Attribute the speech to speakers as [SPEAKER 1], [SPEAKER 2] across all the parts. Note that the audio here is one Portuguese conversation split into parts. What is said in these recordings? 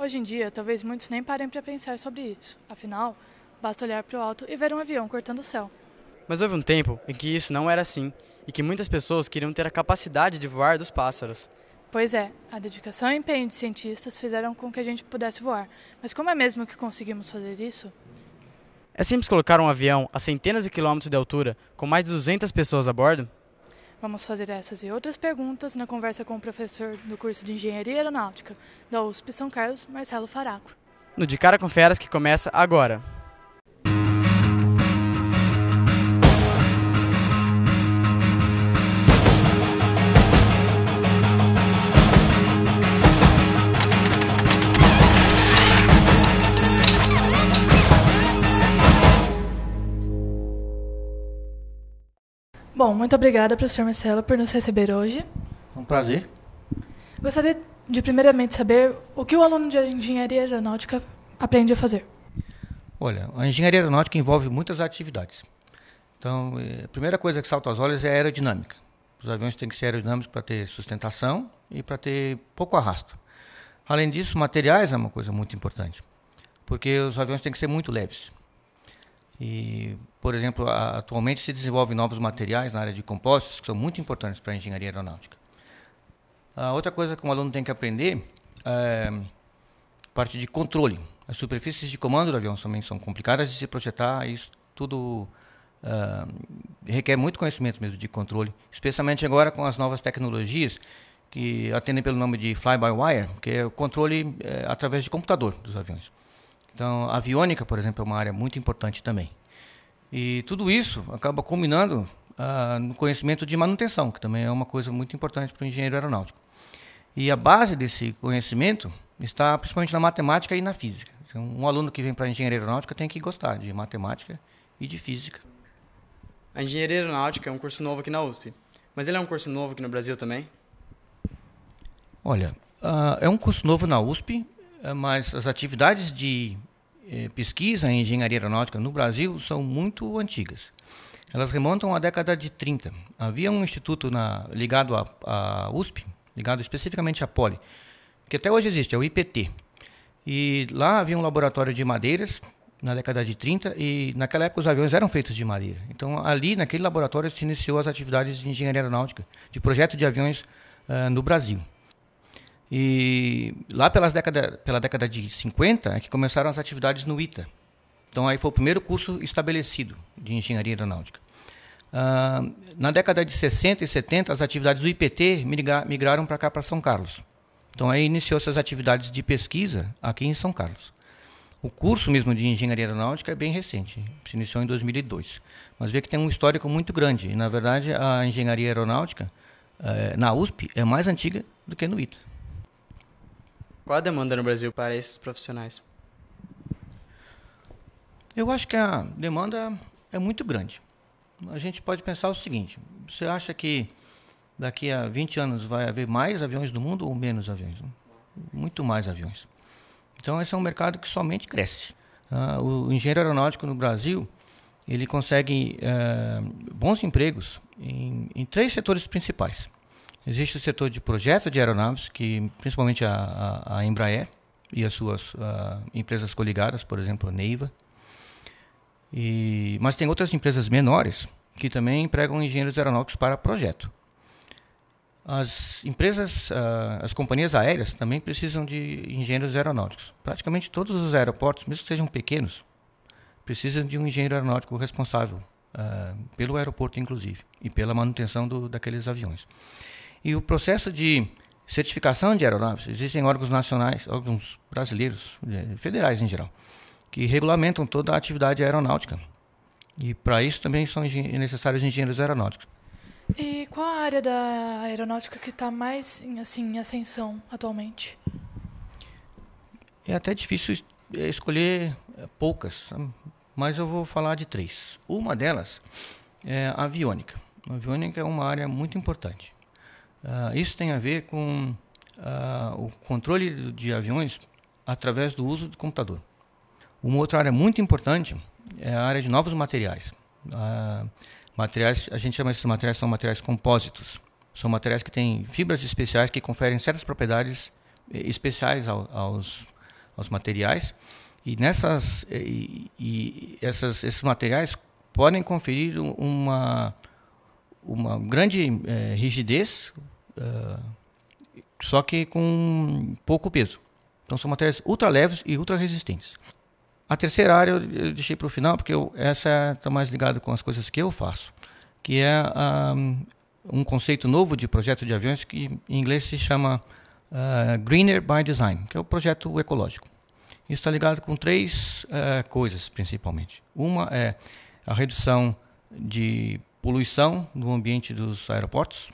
[SPEAKER 1] Hoje em dia, talvez muitos nem parem para pensar sobre isso. Afinal, basta olhar para o alto e ver um avião cortando o céu.
[SPEAKER 2] Mas houve um tempo em que isso não era assim e que muitas pessoas queriam ter a capacidade de voar dos pássaros.
[SPEAKER 1] Pois é, a dedicação e empenho de cientistas fizeram com que a gente pudesse voar. Mas como é mesmo que conseguimos fazer isso?
[SPEAKER 2] É simples colocar um avião a centenas de quilômetros de altura com mais de 200 pessoas a bordo?
[SPEAKER 1] Vamos fazer essas e outras perguntas na conversa com o professor do curso de Engenharia Aeronáutica da USP São Carlos, Marcelo Faraco.
[SPEAKER 2] No De Cara com Feras, que começa agora.
[SPEAKER 1] Bom, muito obrigada, professor Marcelo, por nos receber hoje.
[SPEAKER 3] É um prazer.
[SPEAKER 1] Gostaria de primeiramente saber o que o aluno de Engenharia Aeronáutica aprende a fazer.
[SPEAKER 3] Olha, a engenharia aeronáutica envolve muitas atividades. Então, a primeira coisa que salta aos olhos é a aerodinâmica. Os aviões têm que ser aerodinâmicos para ter sustentação e para ter pouco arrasto. Além disso, materiais é uma coisa muito importante, porque os aviões têm que ser muito leves. E, por exemplo, atualmente se desenvolvem novos materiais na área de compostos que são muito importantes para a engenharia aeronáutica. A outra coisa que um aluno tem que aprender é parte de controle. As superfícies de comando do avião também são complicadas de se projetar, isso tudo requer muito conhecimento mesmo de controle, especialmente agora com as novas tecnologias que atendem pelo nome de fly-by-wire, que é o controle através de computador dos aviões. Então, a aviônica, por exemplo, é uma área muito importante também. E tudo isso acaba culminando no conhecimento de manutenção, que também é uma coisa muito importante para o engenheiro aeronáutico. E a base desse conhecimento está principalmente na matemática e na física. Então, um aluno que vem para a engenharia aeronáutica tem que gostar de matemática e de física.
[SPEAKER 2] A engenharia aeronáutica é um curso novo aqui na USP, mas ele é um curso novo aqui no Brasil também?
[SPEAKER 3] Olha, é um curso novo na USP, mas as atividades de pesquisa em engenharia aeronáutica no Brasil são muito antigas. Elas remontam à década de 30. Havia um instituto ligado à USP, ligado especificamente à Poli, que até hoje existe, é o IPT. E lá havia um laboratório de madeiras na década de 30 e naquela época os aviões eram feitos de madeira. Então ali naquele laboratório se iniciou as atividades de engenharia aeronáutica, de projeto de aviões no Brasil. E lá pela década de 50 é que começaram as atividades no ITA. Então aí foi o primeiro curso estabelecido de engenharia aeronáutica. Na década de 60 e 70 as atividades do IPT migraram para cá, para São Carlos. Então aí iniciou-se as atividades de pesquisa aqui em São Carlos. O curso mesmo de engenharia aeronáutica é bem recente, se iniciou em 2002. Mas vê que tem um histórico muito grande. E na verdade a engenharia aeronáutica na USP é mais antiga do que no ITA.
[SPEAKER 2] Qual a demanda no Brasil para esses profissionais?
[SPEAKER 3] Eu acho que a demanda é muito grande. A gente pode pensar o seguinte: você acha que daqui a 20 anos vai haver mais aviões no mundo ou menos aviões? Muito mais aviões. Então esse é um mercado que somente cresce. O engenheiro aeronáutico no Brasil ele consegue bons empregos em 3 setores principais. Existe o setor de projeto de aeronaves, que principalmente a Embraer e as suas empresas coligadas, por exemplo, a Neiva. Mas tem outras empresas menores que também empregam engenheiros aeronáuticos para projeto. As companhias aéreas também precisam de engenheiros aeronáuticos. Praticamente todos os aeroportos, mesmo que sejam pequenos, precisam de um engenheiro aeronáutico responsável pelo aeroporto, inclusive, e pela manutenção daqueles aviões. E o processo de certificação de aeronaves, existem órgãos nacionais, órgãos brasileiros, federais em geral, que regulamentam toda a atividade aeronáutica. E para isso também são necessários engenheiros aeronáuticos.
[SPEAKER 1] E qual a área da aeronáutica que está mais em ascensão atualmente?
[SPEAKER 3] É até difícil escolher poucas, mas eu vou falar de 3. Uma delas é a aviônica. A aviônica é uma área muito importante. Isso tem a ver com o controle de aviões através do uso do computador. Uma outra área muito importante é a área de novos materiais. A gente chama esses materiais, são materiais compósitos. São materiais que têm fibras especiais que conferem certas propriedades especiais aos materiais, e esses materiais podem conferir uma grande rigidez, só que com pouco peso. Então são materiais ultra leves e ultra resistentes. A terceira área eu deixei para o final, porque essa está mais ligada com as coisas que eu faço, que é um conceito novo de projeto de aviões que em inglês se chama Greener by Design, que é o projeto ecológico. Isso está ligado com três coisas, principalmente. Uma é a redução de poluição no ambiente dos aeroportos,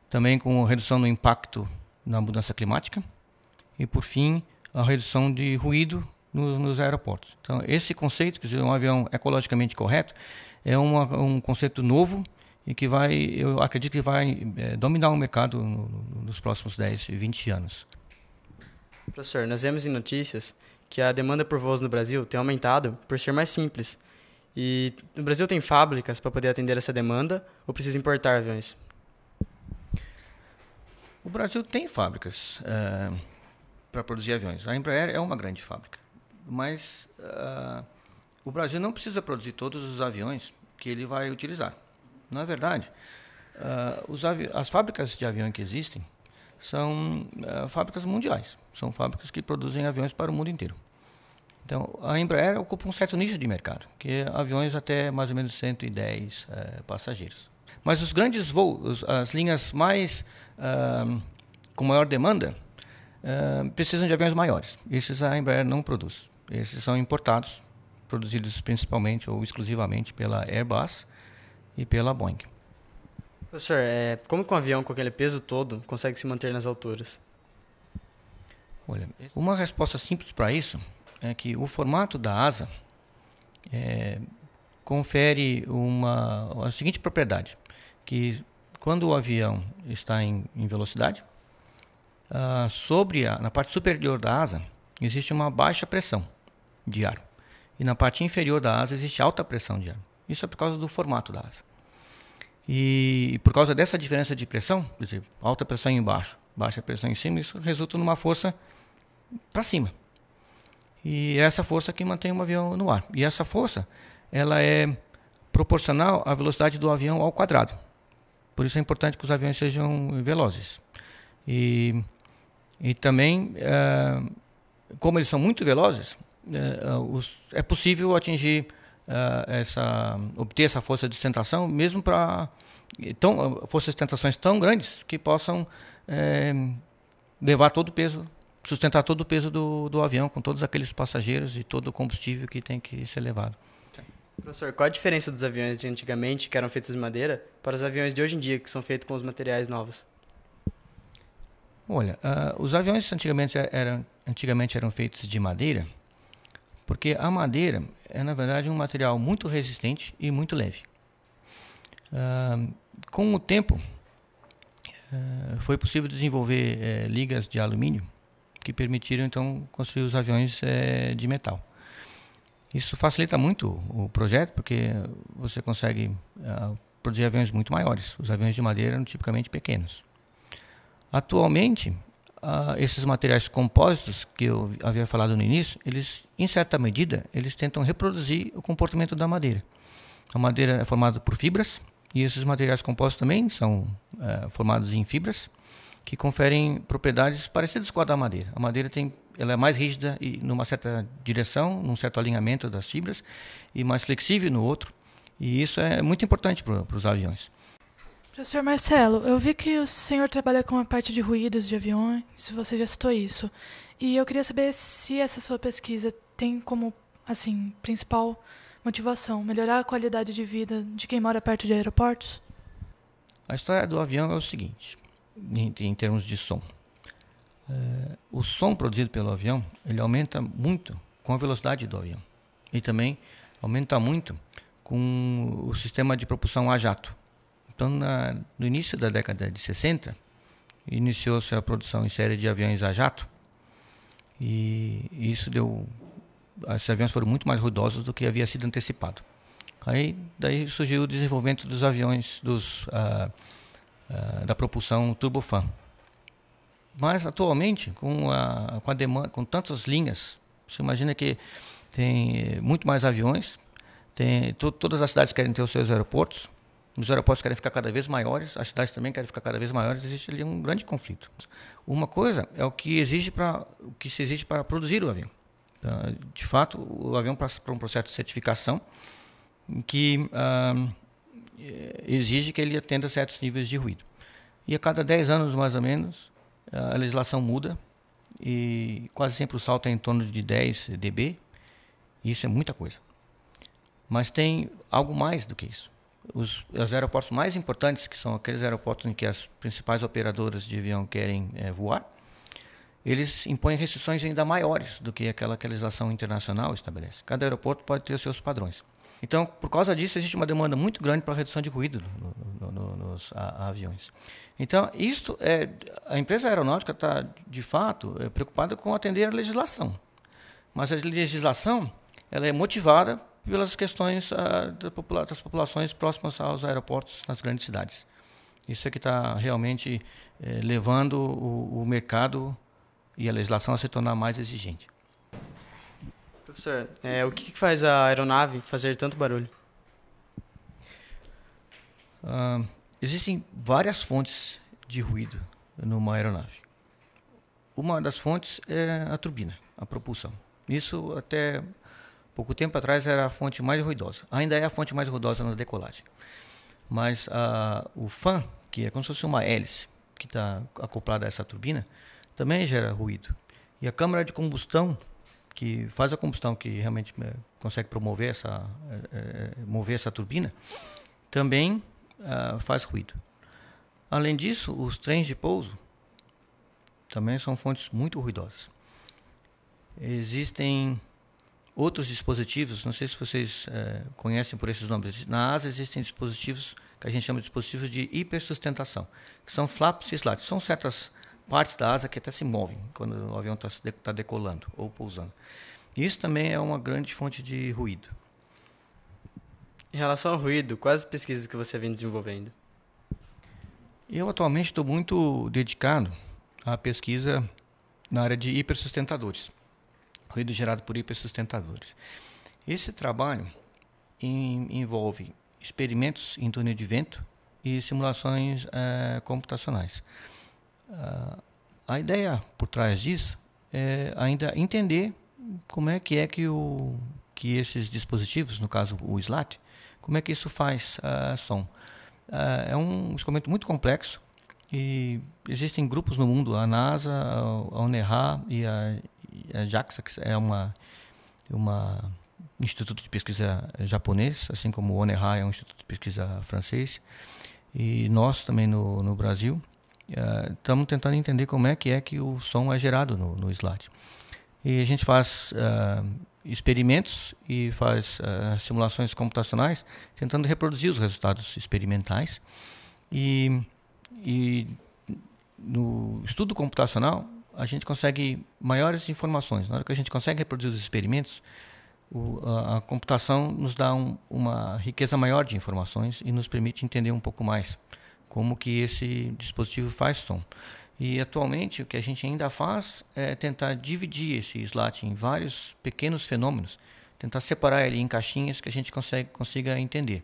[SPEAKER 3] também com a redução do impacto na mudança climática e, por fim, a redução de ruído nos aeroportos. Então, esse conceito, quer dizer, um avião ecologicamente correto, é um conceito novo e que eu acredito que vai dominar o mercado nos próximos 10, 20 anos.
[SPEAKER 2] Professor, nós vemos em notícias que a demanda por voos no Brasil tem aumentado por ser mais simples. E no Brasil tem fábricas para poder atender essa demanda ou precisa importar aviões?
[SPEAKER 3] O Brasil tem fábricas para produzir aviões. A Embraer é uma grande fábrica. Mas o Brasil não precisa produzir todos os aviões que ele vai utilizar. Na verdade, as fábricas de avião que existem são fábricas mundiais. São fábricas que produzem aviões para o mundo inteiro. Então, a Embraer ocupa um certo nicho de mercado, que é aviões até mais ou menos 110 passageiros. Mas os grandes voos, as linhas com maior demanda, precisam de aviões maiores. Esses a Embraer não produz. Esses são importados, produzidos principalmente ou exclusivamente pela Airbus e pela Boeing.
[SPEAKER 2] Professor, como que um avião com aquele peso todo consegue se manter nas alturas?
[SPEAKER 3] Olha, uma resposta simples para isso é que o formato da asa confere a seguinte propriedade, que quando o avião está em velocidade, na parte superior da asa existe uma baixa pressão de ar e na parte inferior da asa existe alta pressão de ar. Isso é por causa do formato da asa. E por causa dessa diferença de pressão, quer dizer, alta pressão embaixo, baixa pressão em cima, isso resulta numa força para cima. E é essa força que mantém o avião no ar. E essa força, ela é proporcional à velocidade do avião ao quadrado. Por isso é importante que os aviões sejam velozes. E também, como eles são muito velozes, é possível atingir obter essa força de sustentação, mesmo para forças de sustentações tão grandes que possam levar todo o peso, sustentar todo o peso do avião, com todos aqueles passageiros e todo o combustível que tem que ser levado.
[SPEAKER 2] Professor, qual a diferença dos aviões de antigamente, que eram feitos de madeira, para os aviões de hoje em dia, que são feitos com os materiais novos?
[SPEAKER 3] Olha, os aviões antigamente eram feitos de madeira, porque a madeira é, na verdade, um material muito resistente e muito leve. Com o tempo, foi possível desenvolver ligas de alumínio que permitiram, então, construir os aviões de metal. Isso facilita muito o projeto, porque você consegue produzir aviões muito maiores. Os aviões de madeira eram tipicamente pequenos. Atualmente, esses materiais compósitos que eu havia falado no início, eles, em certa medida, eles tentam reproduzir o comportamento da madeira. A madeira é formada por fibras, e esses materiais compostos também são formados em fibras, que conferem propriedades parecidas com a da madeira. A madeira ela é mais rígida e numa certa direção, num certo alinhamento das fibras, e mais flexível no outro. E isso é muito importante para os aviões.
[SPEAKER 1] Professor Marcelo, eu vi que o senhor trabalha com a parte de ruídos de aviões, você já citou isso. E eu queria saber se essa sua pesquisa tem como, assim, principal motivação melhorar a qualidade de vida de quem mora perto de aeroportos?
[SPEAKER 3] A história do avião é o seguinte, em termos de som. O som produzido pelo avião, ele aumenta muito com a velocidade do avião. E também aumenta muito com o sistema de propulsão a jato. Então, no início da década de 60, iniciou-se a produção em série de aviões a jato. E isso esses aviões foram muito mais ruidosos do que havia sido antecipado. Daí surgiu o desenvolvimento dos aviões da propulsão turbofan. Mas, atualmente, com a demanda, com tantas linhas, você imagina que tem muito mais aviões, todas as cidades querem ter os seus aeroportos, os aeroportos querem ficar cada vez maiores, as cidades também querem ficar cada vez maiores, existe ali um grande conflito. Uma coisa é o que se exige para produzir o avião. Então, de fato, o avião passa por um processo de certificação que exige que ele atenda certos níveis de ruído. E a cada 10 anos, mais ou menos, a legislação muda e quase sempre o salto é em torno de 10 dB, e isso é muita coisa. Mas tem algo mais do que isso. Os aeroportos mais importantes, que são aqueles aeroportos em que as principais operadoras de avião querem voar, eles impõem restrições ainda maiores do que aquela que a legislação internacional estabelece. Cada aeroporto pode ter os seus padrões. Então, por causa disso, existe uma demanda muito grande para a redução de ruído nos aviões. Então, a empresa aeronáutica está, de fato, preocupada com atender a legislação. Mas a legislação ela é motivada pelas questões das populações próximas aos aeroportos nas grandes cidades. Isso é que está realmente levando o mercado e a legislação a se tornar mais exigente.
[SPEAKER 2] Professor, o que faz a aeronave fazer tanto barulho?
[SPEAKER 3] Existem várias fontes de ruído numa aeronave. Uma das fontes é a turbina, a propulsão. Isso até pouco tempo atrás era a fonte mais ruidosa. Ainda é a fonte mais ruidosa na decolagem. Mas o fan, que é como se fosse uma hélice, que está acoplada a essa turbina, também gera ruído. E a câmara de combustão, que faz a combustão, que realmente consegue mover essa turbina, também faz ruído. Além disso, os trens de pouso também são fontes muito ruidosas. Existem outros dispositivos, não sei se vocês conhecem por esses nomes. Na asa existem dispositivos que a gente chama de dispositivos de hipersustentação, que são flaps e slats. São certas partes da asa que até se movem quando o avião está decolando ou pousando. Isso também é uma grande fonte de ruído.
[SPEAKER 2] Em relação ao ruído, quais as pesquisas que você vem desenvolvendo?
[SPEAKER 3] Eu atualmente estou muito dedicado à pesquisa na área de hipersustentadores. Ruído gerado por hipersustentadores. Esse trabalho envolve experimentos em túnel de vento e simulações computacionais. A ideia por trás disso é ainda entender como é que esses dispositivos, no caso o SLAT, como é que isso faz som. É um instrumento muito complexo e existem grupos no mundo, a NASA, a UNERA e a JAXA, que é uma instituto de pesquisa japonês, assim como o ONERA é um instituto de pesquisa francês, e nós também no Brasil estamos tentando entender como é que o som é gerado no SLAT. E a gente faz experimentos e faz simulações computacionais tentando reproduzir os resultados experimentais. E no estudo computacional a gente consegue maiores informações. Na hora que a gente consegue reproduzir os experimentos, a computação nos dá uma riqueza maior de informações e nos permite entender um pouco mais como que esse dispositivo faz som. E atualmente o que a gente ainda faz é tentar dividir esse SLAT em vários pequenos fenômenos, tentar separar ele em caixinhas que a gente consiga entender.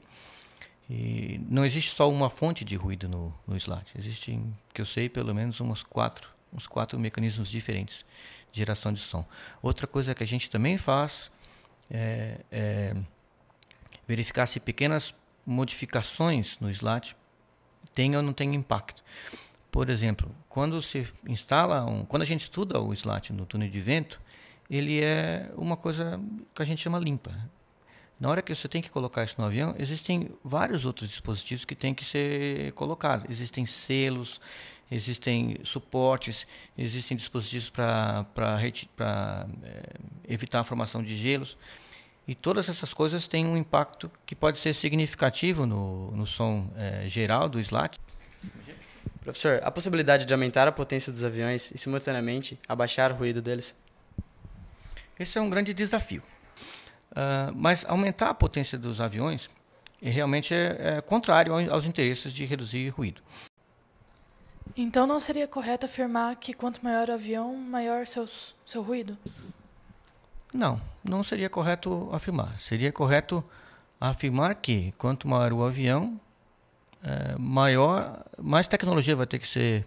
[SPEAKER 3] E não existe só uma fonte de ruído no SLAT, existem, que eu sei, pelo menos uns quatro mecanismos diferentes de geração de som. Outra coisa que a gente também faz é verificar se pequenas modificações no SLAT têm ou não têm impacto. Por exemplo, quando a gente estuda o SLAT no túnel de vento, ele é uma coisa que a gente chama limpa. Na hora que você tem que colocar isso no avião, existem vários outros dispositivos que têm que ser colocados. Existem selos, existem suportes, existem dispositivos para evitar a formação de gelos. E todas essas coisas têm um impacto que pode ser significativo no som geral do SLAT.
[SPEAKER 2] Professor, a possibilidade de aumentar a potência dos aviões e, simultaneamente, abaixar o ruído deles?
[SPEAKER 3] Esse é um grande desafio. Mas aumentar a potência dos aviões realmente é contrário aos interesses de reduzir ruído.
[SPEAKER 1] Então não seria correto afirmar que quanto maior o avião, maior seu ruído?
[SPEAKER 3] Não, não seria correto afirmar. Seria correto afirmar que quanto maior o avião, mais tecnologia vai ter que ser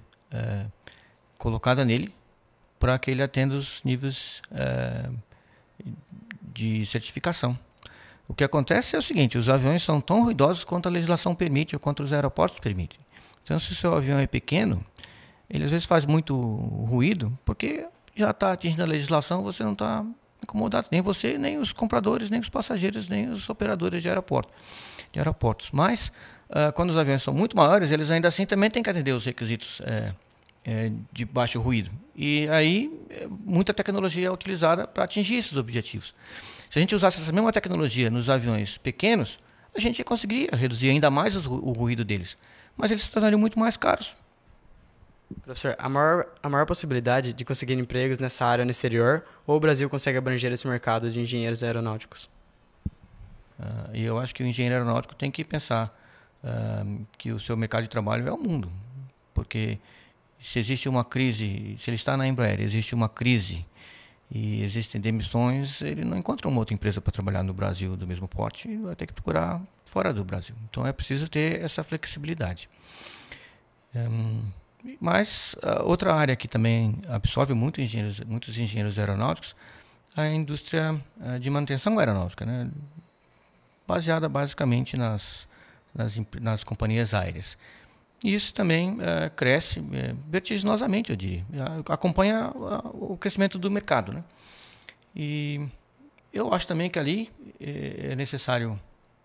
[SPEAKER 3] colocada nele para que ele atenda os níveis de certificação. O que acontece é o seguinte: os aviões são tão ruidosos quanto a legislação permite ou quanto os aeroportos permitem. Então, se o seu avião é pequeno, ele às vezes faz muito ruído, porque já está atingindo a legislação, você não está incomodado, nem você, nem os compradores, nem os passageiros, nem os operadores de aeroportos. Mas, quando os aviões são muito maiores, eles ainda assim também têm que atender os requisitos de baixo ruído. E aí, muita tecnologia é utilizada para atingir esses objetivos. Se a gente usasse essa mesma tecnologia nos aviões pequenos, a gente conseguiria reduzir ainda mais o ruído deles. Mas eles se tornariam muito mais caros.
[SPEAKER 2] Professor, a maior possibilidade de conseguir empregos nessa área no exterior, ou o Brasil consegue abranger esse mercado de engenheiros aeronáuticos?
[SPEAKER 3] E eu acho que o engenheiro aeronáutico tem que pensar que o seu mercado de trabalho é o mundo. Porque se existe uma crise, se ele está na Embraer, existe uma crise e existem demissões, ele não encontra uma outra empresa para trabalhar no Brasil do mesmo porte e vai ter que procurar fora do Brasil. Então é preciso ter essa flexibilidade. Mas outra área que também absorve muitos engenheiros aeronáuticos é a indústria de manutenção aeronáutica, né? Baseada basicamente nas companhias aéreas. E isso também cresce vertiginosamente, eu diria. Acompanha o crescimento do mercado, né? E eu acho também que ali é necessário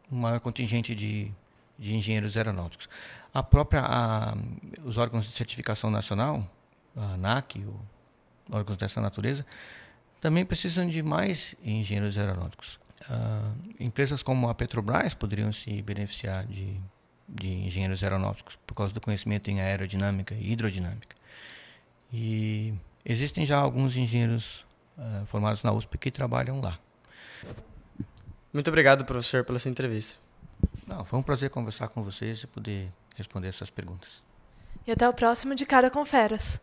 [SPEAKER 3] um maior contingente de engenheiros aeronáuticos. Os órgãos de certificação nacional, a ANAC, órgãos dessa natureza, também precisam de mais engenheiros aeronáuticos. Empresas como a Petrobras poderiam se beneficiar de engenheiros aeronáuticos por causa do conhecimento em aerodinâmica e hidrodinâmica. E existem já alguns engenheiros formados na USP que trabalham lá.
[SPEAKER 2] Muito obrigado, professor, pela sua entrevista.
[SPEAKER 3] Foi um prazer conversar com vocês e poder responder essas perguntas.
[SPEAKER 1] E até o próximo De Cara com Feras.